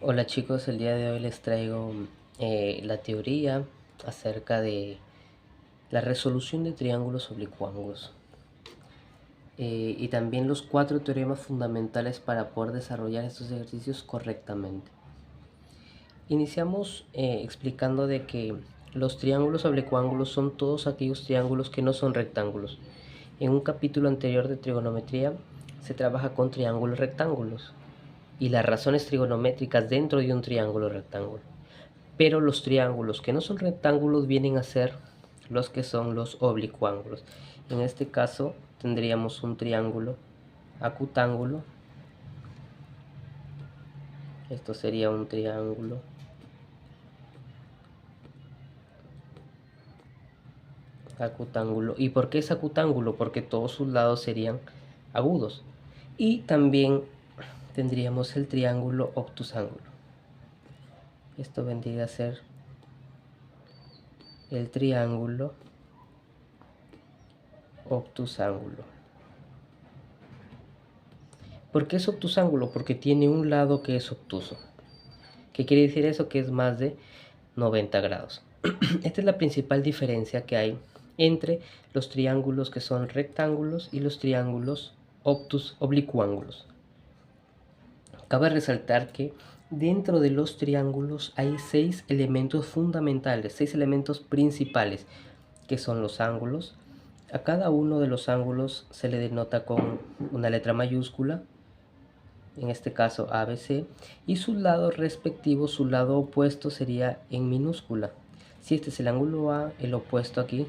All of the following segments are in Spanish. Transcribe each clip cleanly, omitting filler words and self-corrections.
Hola chicos, el día de hoy les traigo la teoría acerca de la resolución de triángulos oblicuos y también los 4 teoremas fundamentales para poder desarrollar estos ejercicios correctamente. Iniciamos explicando de que los triángulos oblicuos son todos aquellos triángulos que no son rectángulos. En un capítulo anterior de trigonometría se trabaja con triángulos rectángulos y las razones trigonométricas dentro de un triángulo rectángulo. Pero los triángulos que no son rectángulos vienen a ser los que son los oblicuángulos. En este caso tendríamos un triángulo acutángulo. Esto sería un triángulo acutángulo. ¿Y por qué es acutángulo? Porque todos sus lados serían agudos. Y también tendríamos el triángulo obtusángulo. Esto vendría a ser el triángulo obtusángulo. ¿Por qué es obtusángulo? Porque tiene un lado que es obtuso. ¿Qué quiere decir eso? Que es más de 90 grados. Esta es la principal diferencia que hay entre los triángulos que son rectángulos y los triángulos oblicuángulos. Cabe resaltar que dentro de los triángulos hay 6 elementos fundamentales, 6 elementos principales, que son los ángulos. A cada uno de los ángulos se le denota con una letra mayúscula, en este caso ABC, y sus lados respectivos, su lado opuesto sería en minúscula. Si este es el ángulo A, el opuesto aquí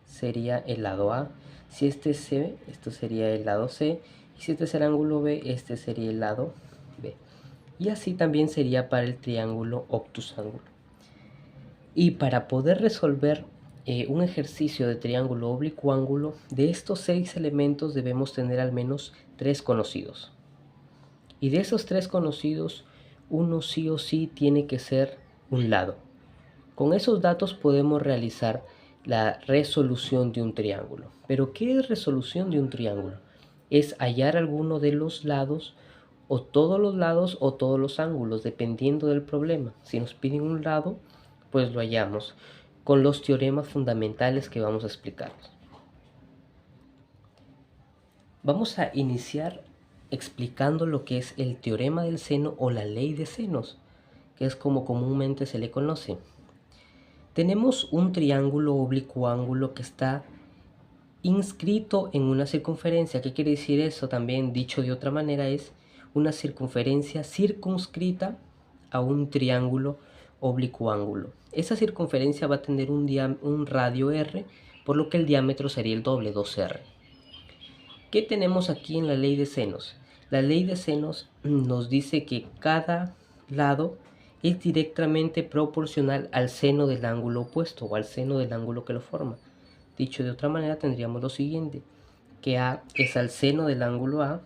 sería el lado A. Si este es C, esto sería el lado C. Y si este es el ángulo B, este sería el lado B. Y así también sería para el triángulo obtusángulo. Y para poder resolver un ejercicio de triángulo oblicuángulo, de estos 6 elementos debemos tener al menos 3 conocidos. Y de esos 3 conocidos, uno sí o sí tiene que ser un lado. Con esos datos podemos realizar la resolución de un triángulo. ¿Pero qué es resolución de un triángulo? Es hallar alguno de los lados o todos los lados o todos los ángulos, dependiendo del problema. Si nos piden un lado, pues lo hallamos con los teoremas fundamentales que vamos a explicar. Vamos a iniciar explicando lo que es el teorema del seno o la ley de senos, que es como comúnmente se le conoce. Tenemos un triángulo oblicuángulo que está inscrito en una circunferencia. ¿Qué quiere decir eso? También dicho de otra manera es una circunferencia circunscrita a un triángulo oblicuángulo. Esa circunferencia va a tener un radio r, por lo que el diámetro sería el doble, 2r. ¿Qué tenemos aquí en la ley de senos? La ley de senos nos dice que cada lado es directamente proporcional al seno del ángulo opuesto o al seno del ángulo que lo forma. Dicho de otra manera, tendríamos lo siguiente, que A es al seno del ángulo A,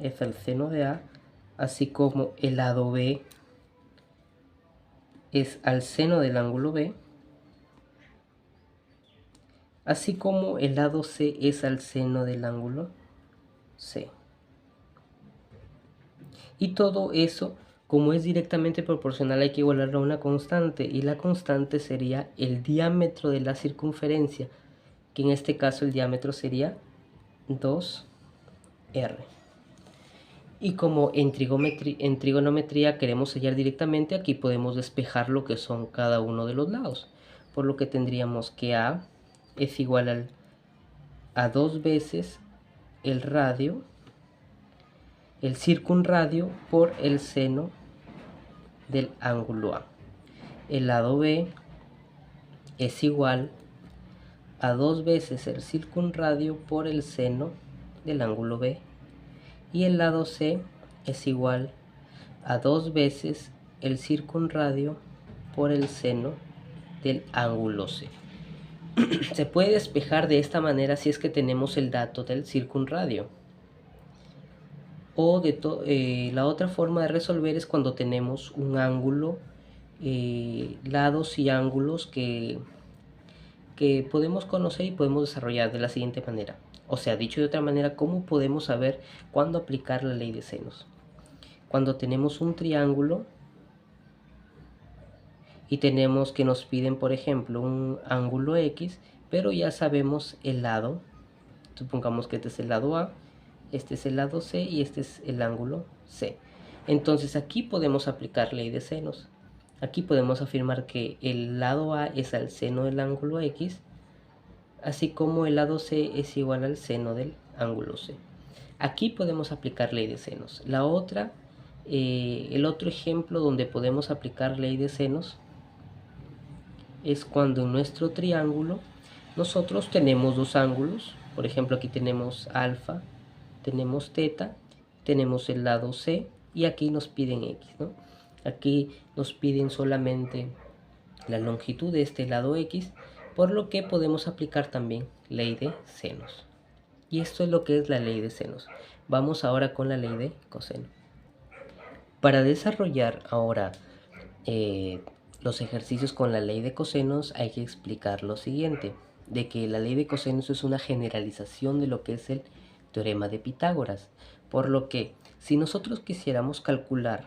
es al seno de A, así como el lado B es al seno del ángulo B, así como el lado C es al seno del ángulo C. Y todo eso, como es directamente proporcional, hay que igualarlo a una constante, y la constante sería el diámetro de la circunferencia, que en este caso el diámetro sería 2r. Y como en trigonometría queremos hallar directamente, aquí podemos despejar lo que son cada uno de los lados, por lo que tendríamos que A es igual a 2 veces el radio, el circunradio por el seno del ángulo A. El lado B es igual a 2 veces el circunradio por el seno del ángulo B, y el lado C es igual a 2 veces el circunradio por el seno del ángulo C. Se puede despejar de esta manera si es que tenemos el dato del circunradio. O la otra forma de resolver es cuando tenemos un ángulo, lados y ángulos que podemos conocer y podemos desarrollar de la siguiente manera. O sea, dicho de otra manera, ¿cómo podemos saber cuándo aplicar la ley de senos? Cuando tenemos un triángulo y tenemos que nos piden, por ejemplo, un ángulo X, pero ya sabemos el lado. Supongamos que este es el lado A, este es el lado C y este es el ángulo C. Entonces aquí podemos aplicar ley de senos. Aquí podemos afirmar que el lado A es al seno del ángulo X, así como el lado C es igual al seno del ángulo C. Aquí podemos aplicar ley de senos. El otro ejemplo donde podemos aplicar ley de senos es cuando en nuestro triángulo nosotros tenemos dos ángulos. Por ejemplo, aquí tenemos alfa, tenemos teta, tenemos el lado C y aquí nos piden X, ¿no? Aquí nos piden solamente la longitud de este lado X, por lo que podemos aplicar también ley de senos. Y esto es lo que es la ley de senos. Vamos ahora con la ley de coseno. Para desarrollar ahora los ejercicios con la ley de cosenos hay que explicar lo siguiente, de que la ley de cosenos es una generalización de lo que es el teorema de Pitágoras, por lo que si nosotros quisiéramos calcular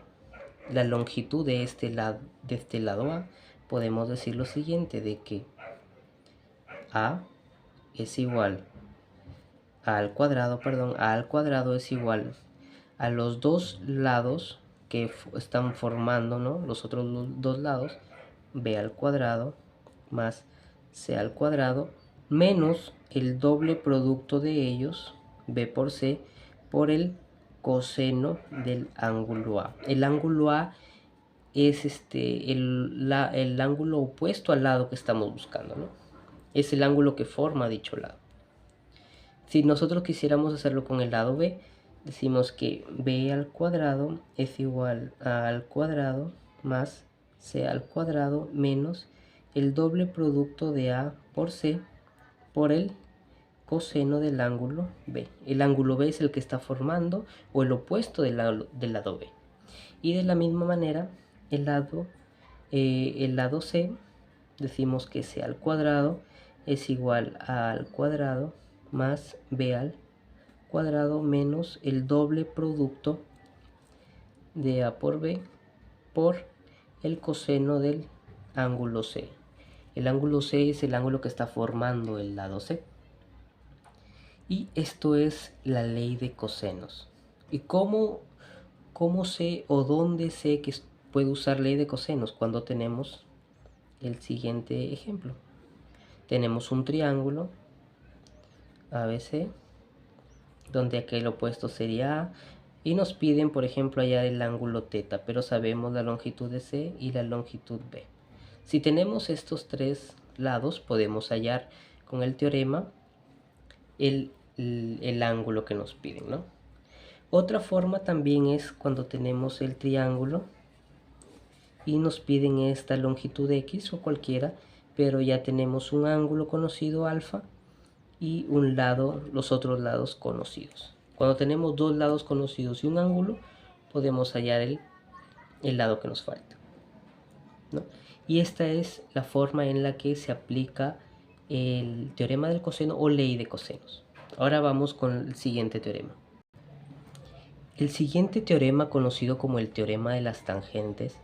la longitud de este lado A, podemos decir lo siguiente, de que A es igual A al cuadrado es igual a los dos lados que están formando, ¿no?, los otros dos lados, b al cuadrado más c al cuadrado menos el doble producto de ellos, b por c, por el coseno del ángulo A. El ángulo A es el ángulo opuesto al lado que estamos buscando, ¿no? Es el ángulo que forma dicho lado. Si nosotros quisiéramos hacerlo con el lado b, decimos que b al cuadrado es igual a al cuadrado más c al cuadrado menos el doble producto de a por c por el coseno del ángulo b. El ángulo b es el que está formando o el opuesto del lado b. Y de la misma manera, el lado c, decimos que c al cuadrado es igual a al cuadrado más b al cuadrado menos el doble producto de a por b por el coseno del ángulo C. El ángulo C es el ángulo que está formando el lado C. Y esto es la ley de cosenos. ¿Y cómo sé o dónde sé que puedo usar ley de cosenos? Cuando tenemos el siguiente ejemplo. Tenemos un triángulo ABC, donde aquel opuesto sería A, y nos piden, por ejemplo, hallar el ángulo teta, pero sabemos la longitud de C y la longitud B. Si tenemos estos tres lados, podemos hallar con el teorema el ángulo que nos piden, ¿no? Otra forma también es cuando tenemos el triángulo y nos piden esta longitud X o cualquiera, pero ya tenemos un ángulo conocido alfa y un lado, los otros lados conocidos. Cuando tenemos dos lados conocidos y un ángulo, podemos hallar el lado que nos falta, ¿no? Y esta es la forma en la que se aplica el teorema del coseno o ley de cosenos. Ahora vamos con el siguiente teorema. El siguiente teorema, conocido como el teorema de las tangentes,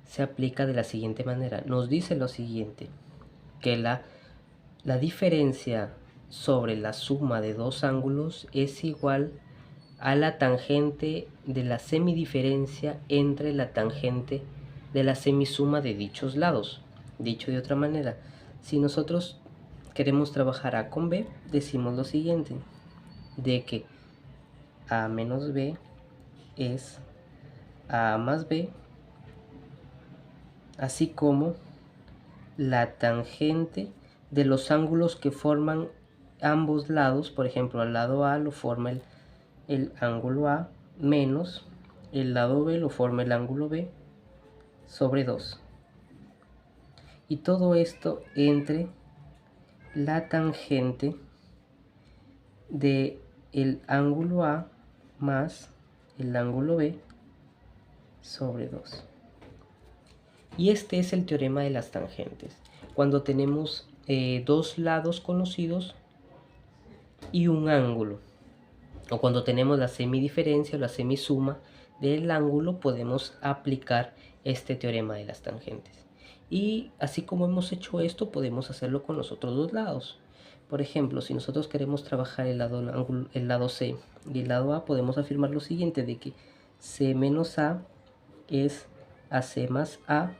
se aplica de la siguiente manera. Nos dice lo siguiente, que la diferencia sobre la suma de dos ángulos es igual a la tangente de la semidiferencia entre la tangente de la semisuma de dichos lados. Dicho de otra manera, si nosotros queremos trabajar A con B, decimos lo siguiente, de que A menos B es A más B, así como la tangente de los ángulos que forman ambos lados. Por ejemplo, al lado A lo forma el ángulo A menos el lado B lo forma el ángulo B sobre 2. Y todo esto entre la tangente de el ángulo A más el ángulo B sobre 2. Y este es el teorema de las tangentes. Cuando tenemos dos lados conocidos y un ángulo, o cuando tenemos la semidiferencia o la semisuma del ángulo, podemos aplicar este teorema de las tangentes. Y así como hemos hecho esto, podemos hacerlo con los otros dos lados. Por ejemplo, si nosotros queremos trabajar el lado C y el lado A, podemos afirmar lo siguiente, de que C menos A es AC más A,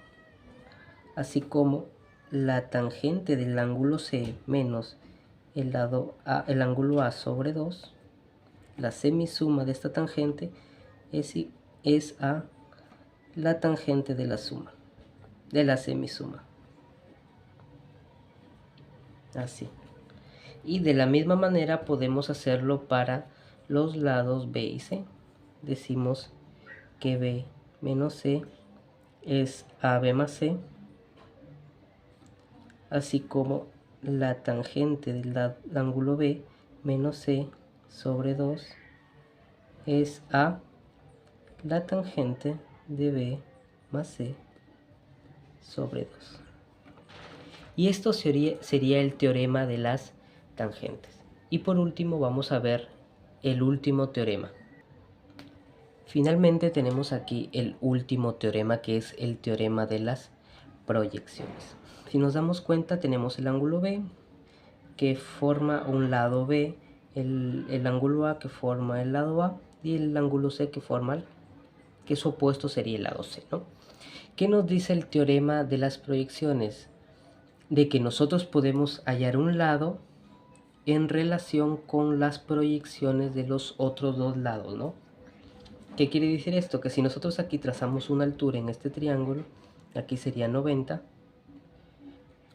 así como la tangente del ángulo C menos el ángulo A sobre 2, la semisuma de esta tangente es a la tangente de la suma, de la semisuma. Así. Y de la misma manera podemos hacerlo para los lados B y C. Decimos que B menos C es AB más C, así como la tangente del ángulo B menos C sobre 2 es a la tangente de B más C sobre 2. Y esto sería el teorema de las tangentes. Y por último vamos a ver el último teorema. Finalmente tenemos aquí el último teorema, que es el teorema de las proyecciones. Si nos damos cuenta, tenemos el ángulo B que forma un lado B, el ángulo A que forma el lado A y el ángulo C que forma que su opuesto sería el lado C, ¿no? ¿Qué nos dice el teorema de las proyecciones? De que nosotros podemos hallar un lado en relación con las proyecciones de los otros dos lados, ¿no? ¿Qué quiere decir esto? Que si nosotros aquí trazamos una altura en este triángulo, aquí sería 90,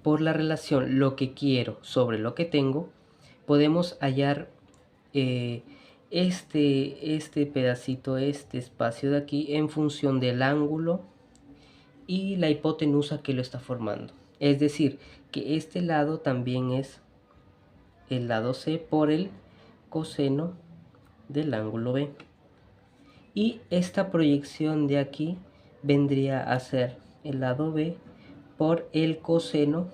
por la relación lo que quiero sobre lo que tengo, podemos hallar este pedacito, este espacio de aquí, en función del ángulo y la hipotenusa que lo está formando. Es decir, que este lado también es el lado C por el coseno del ángulo B. Y esta proyección de aquí vendría a ser el lado B por el coseno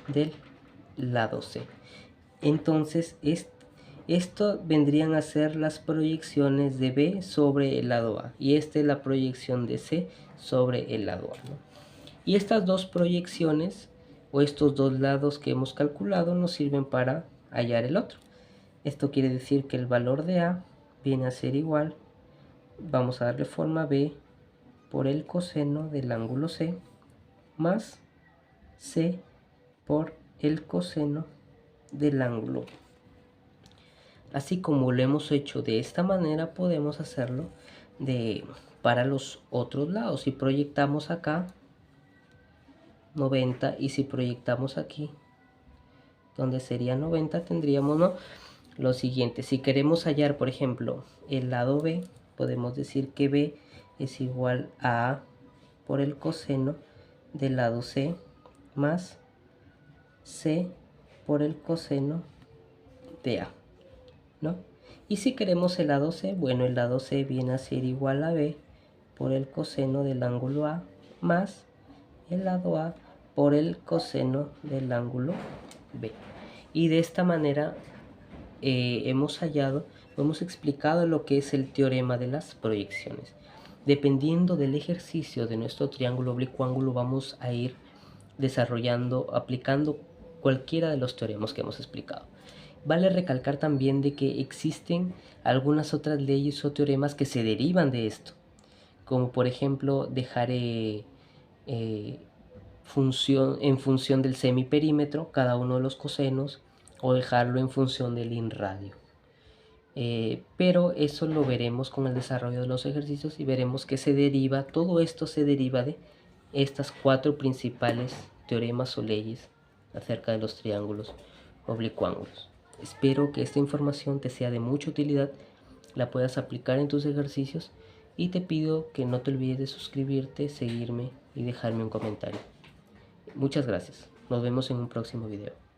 del lado C. Entonces, esto vendrían a ser las proyecciones de B sobre el lado A. Y esta es la proyección de C sobre el lado A, ¿no? Y estas dos proyecciones, o estos dos lados que hemos calculado, nos sirven para hallar el otro. Esto quiere decir que el valor de A viene a ser igual, vamos a darle forma, B por el coseno del ángulo C más C por el coseno del ángulo. Así como lo hemos hecho de esta manera, podemos hacerlo para los otros lados. Si proyectamos acá 90 y si proyectamos aquí donde sería 90, tendríamos, ¿no?, lo siguiente. Si queremos hallar, por ejemplo, el lado B, podemos decir que B es igual a A por el coseno del lado C más C por el coseno de A, ¿no? Y si queremos el lado C, bueno, el lado C viene a ser igual a B por el coseno del ángulo A más el lado A por el coseno del ángulo B. Y de esta manera hemos explicado lo que es el teorema de las proyecciones. Dependiendo del ejercicio de nuestro triángulo oblicuo ángulo, vamos a ir aplicando cualquiera de los teoremas que hemos explicado. Vale recalcar también de que existen algunas otras leyes o teoremas que se derivan de esto, como por ejemplo dejar en función del semiperímetro cada uno de los cosenos, o dejarlo en función del inradio. Pero eso lo veremos con el desarrollo de los ejercicios y veremos que todo esto se deriva de estas cuatro principales teoremas o leyes acerca de los triángulos oblicuángulos. Espero que esta información te sea de mucha utilidad, la puedas aplicar en tus ejercicios, y te pido que no te olvides de suscribirte, seguirme y dejarme un comentario. Muchas gracias. Nos vemos en un próximo video.